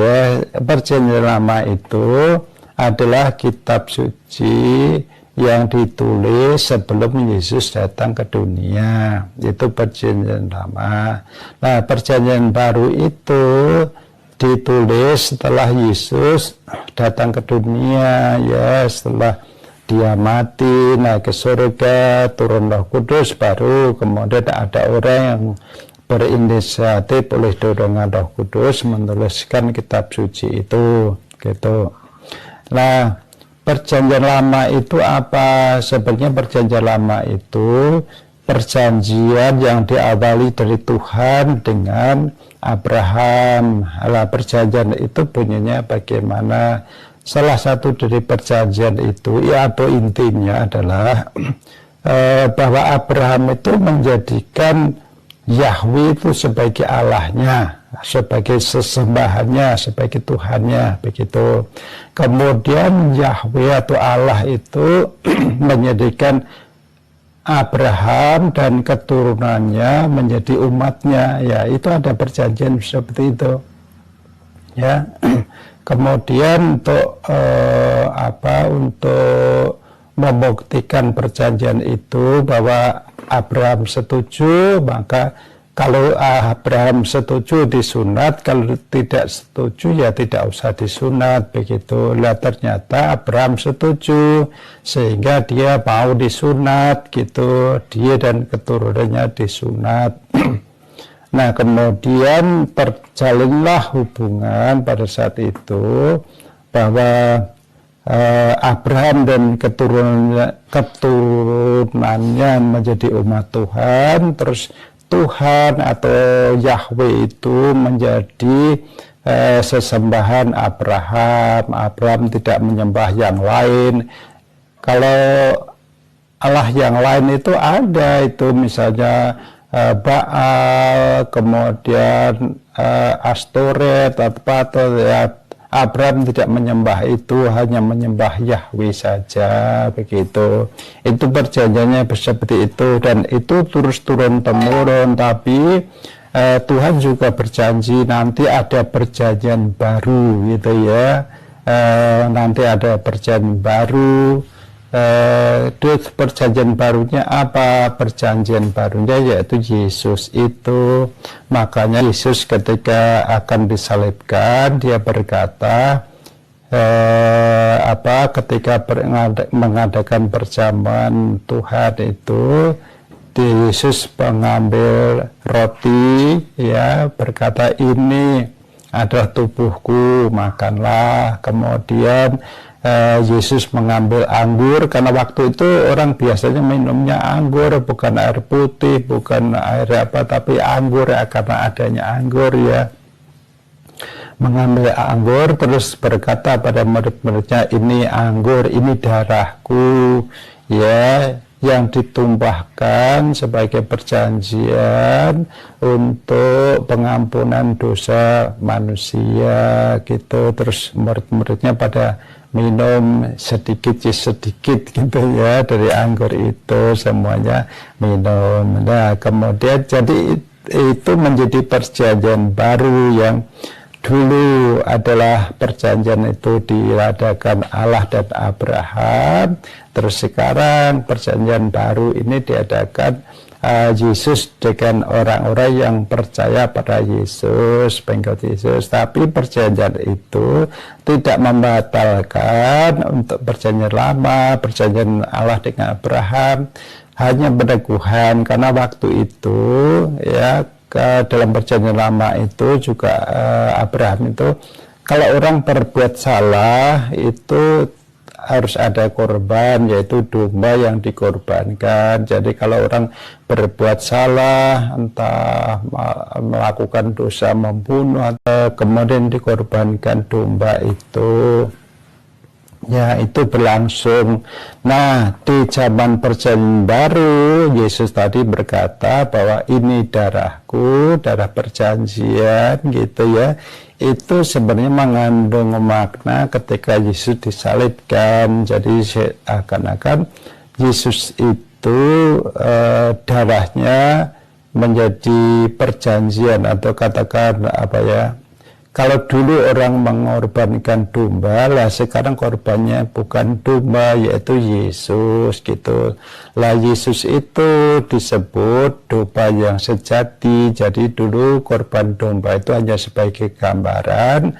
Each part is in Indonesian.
ya, perjanjian lama itu adalah kitab suci yang ditulis sebelum Yesus datang ke dunia. Itu perjanjian lama. Nah, perjanjian baru itu ditulis setelah Yesus datang ke dunia, ya, setelah dia mati, naik ke surga, turun Roh Kudus, baru kemudian ada orang yang berinisiatif oleh dorongan Roh Kudus menuliskan kitab suci itu, gitu. Nah, perjanjian lama itu apa? Sebenarnya perjanjian lama itu perjanjian yang diawali dari Tuhan dengan Abraham. Nah, perjanjian itu bunyinya bagaimana? Salah satu dari perjanjian itu, ya, atau intinya adalah bahwa Abraham itu menjadikan Yahweh itu sebagai Allahnya, sebagai sesembahannya, sebagai Tuhannya, begitu. Kemudian Yahweh atau Allah itu menjadikan Abraham dan keturunannya menjadi umatnya, ya, itu ada perjanjian seperti itu, ya. Kemudian untuk untuk membuktikan perjanjian itu bahwa Abraham setuju, maka kalau Abraham setuju disunat, kalau tidak setuju ya tidak usah disunat, begitu. Lah ternyata Abraham setuju sehingga dia mau disunat, gitu, dia dan keturunannya disunat. Nah, kemudian terjalinlah hubungan pada saat itu bahwa Abraham dan keturunannya menjadi umat Tuhan, terus Tuhan atau Yahweh itu menjadi sesembahan Abraham. Abraham tidak menyembah yang lain. Kalau Allah yang lain itu ada, itu misalnya Baal, kemudian Astoret atau ya, Abraham tidak menyembah itu, hanya menyembah Yahweh saja, begitu. Itu perjanjiannya seperti itu, dan itu terus turun temurun. Tapi Tuhan juga berjanji nanti ada perjanjian baru, gitu ya. Nanti ada perjanjian baru. Perjanjian barunya apa? Perjanjian barunya yaitu Yesus itu. Makanya Yesus ketika akan disalibkan, dia berkata ketika mengadakan perjamuan Tuhan itu, Yesus mengambil roti, ya, berkata, ini adalah tubuhku, makanlah. Kemudian Yesus mengambil anggur, karena waktu itu orang biasanya minumnya anggur, bukan air putih, bukan air apa, tapi anggur, ya, karena adanya anggur, ya. Mengambil anggur, terus berkata pada murid-muridnya, ini anggur, ini darahku, ya, yang ditumpahkan sebagai perjanjian untuk pengampunan dosa manusia, gitu. Terus murid-muridnya pada minum sedikit gitu, ya, dari anggur itu, semuanya minum. Nah, kemudian jadi itu menjadi perjanjian baru yang dulu adalah perjanjian itu diadakan Allah dan Abraham, terus sekarang perjanjian baru ini diadakan Yesus dengan orang-orang yang percaya pada Yesus, pengikut Yesus. Tapi perjanjian itu tidak membatalkan untuk perjanjian lama, perjanjian Allah dengan Abraham, hanya peneguhan, karena waktu itu, ya, dalam perjanjian lama itu juga Abraham itu, kalau orang berbuat salah itu harus ada korban, yaitu domba yang dikorbankan. Jadi kalau orang berbuat salah, entah melakukan dosa membunuh, atau kemudian dikorbankan domba itu, ya, itu berlangsung. Nah, di zaman perjanjian baru, Yesus tadi berkata bahwa ini darahku, darah perjanjian, gitu, ya. Itu sebenarnya mengandung makna ketika Yesus disalibkan. Jadi seakan-akan Yesus itu darahnya menjadi perjanjian, atau katakan apa, ya, Kalau dulu orang mengorbankan domba, lah sekarang korbannya bukan domba, yaitu Yesus gitu. Lah Yesus itu disebut domba yang sejati. Jadi dulu korban domba itu hanya sebagai gambaran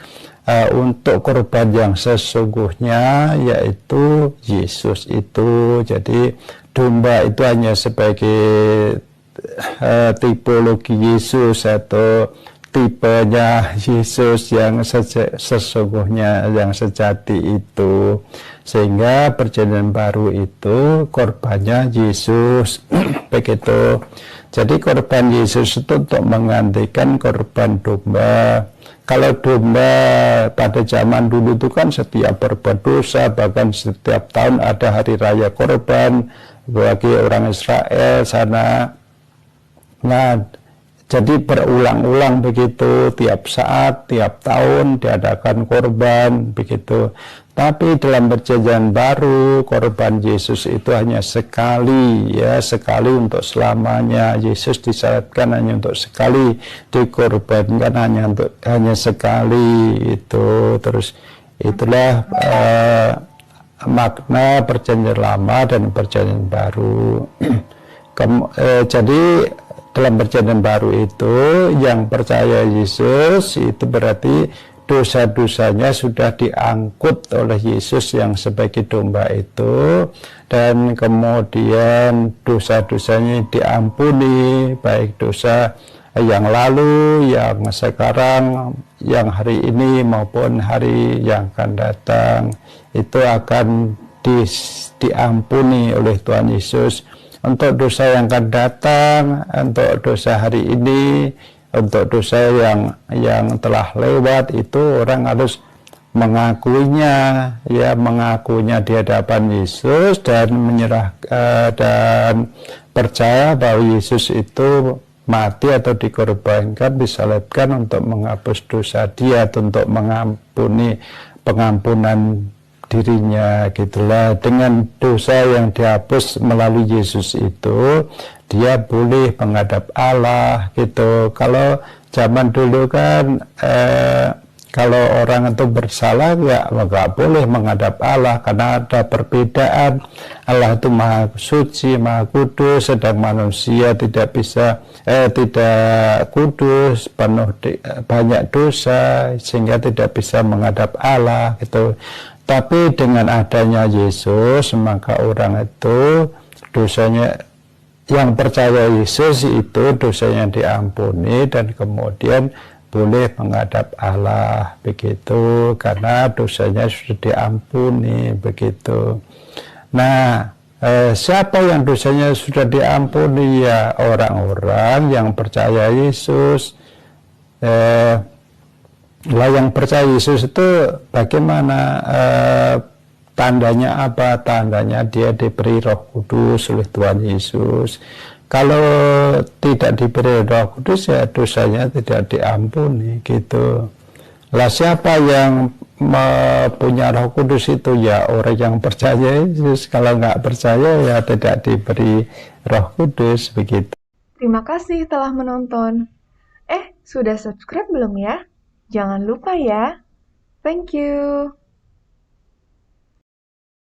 untuk korban yang sesungguhnya, yaitu Yesus itu. Jadi domba itu hanya sebagai tipologi Yesus atau tipenya Yesus yang sesungguhnya, yang sejati itu. Sehingga perjanjian baru itu korbannya Yesus begitu. Jadi korban Yesus itu untuk menggantikan korban domba. Kalau domba pada zaman dulu itu kan setiap berbuat dosa, bahkan setiap tahun ada hari raya korban bagi orang Israel sana. Nah, jadi berulang-ulang begitu, tiap saat, tiap tahun diadakan korban begitu. Tapi dalam perjanjian baru, korban Yesus itu hanya sekali, ya, sekali untuk selamanya. Yesus disyaratkan hanya untuk sekali, dikorbankan hanya sekali itu. Terus itulah makna perjanjian lama dan perjanjian baru. Jadi dalam perjanjian baru itu yang percaya Yesus itu berarti dosa-dosanya sudah diangkut oleh Yesus yang sebagai domba itu, dan kemudian dosa-dosanya diampuni, baik dosa yang lalu, yang sekarang, yang hari ini maupun hari yang akan datang, itu akan diampuni oleh Tuhan Yesus. Untuk dosa yang akan datang, untuk dosa hari ini, untuk dosa yang telah lewat, itu orang harus mengakuinya, ya, mengakuinya di hadapan Yesus dan dan percaya bahwa Yesus itu mati atau dikorbankan, disalibkan untuk menghapus dosa dia, untuk mengampuni, pengampunan dirinya gitulah. Dengan dosa yang dihapus melalui Yesus itu, dia boleh menghadap Allah gitu. Kalau zaman dulu kan kalau orang itu bersalah ya nggak boleh menghadap Allah karena ada perbedaan. Allah itu maha suci, maha kudus, sedang manusia tidak bisa tidak kudus, penuh banyak dosa, sehingga tidak bisa menghadap Allah gitu. Tapi dengan adanya Yesus, maka orang itu dosanya, yang percaya Yesus itu dosanya diampuni dan kemudian boleh menghadap Allah begitu, karena dosanya sudah diampuni begitu. Nah, siapa yang dosanya sudah diampuni? Ya orang-orang yang percaya Yesus. Lah yang percaya Yesus itu bagaimana tandanya apa? Tandanya dia diberi Roh Kudus oleh Tuhan Yesus. Kalau tidak diberi Roh Kudus ya dosanya tidak diampuni gitu. Lah siapa yang punya Roh Kudus itu? Ya orang yang percaya Yesus. Kalau nggak percaya ya tidak diberi Roh Kudus begitu. Terima kasih telah menonton. Sudah subscribe belum ya? Jangan lupa ya. Thank you.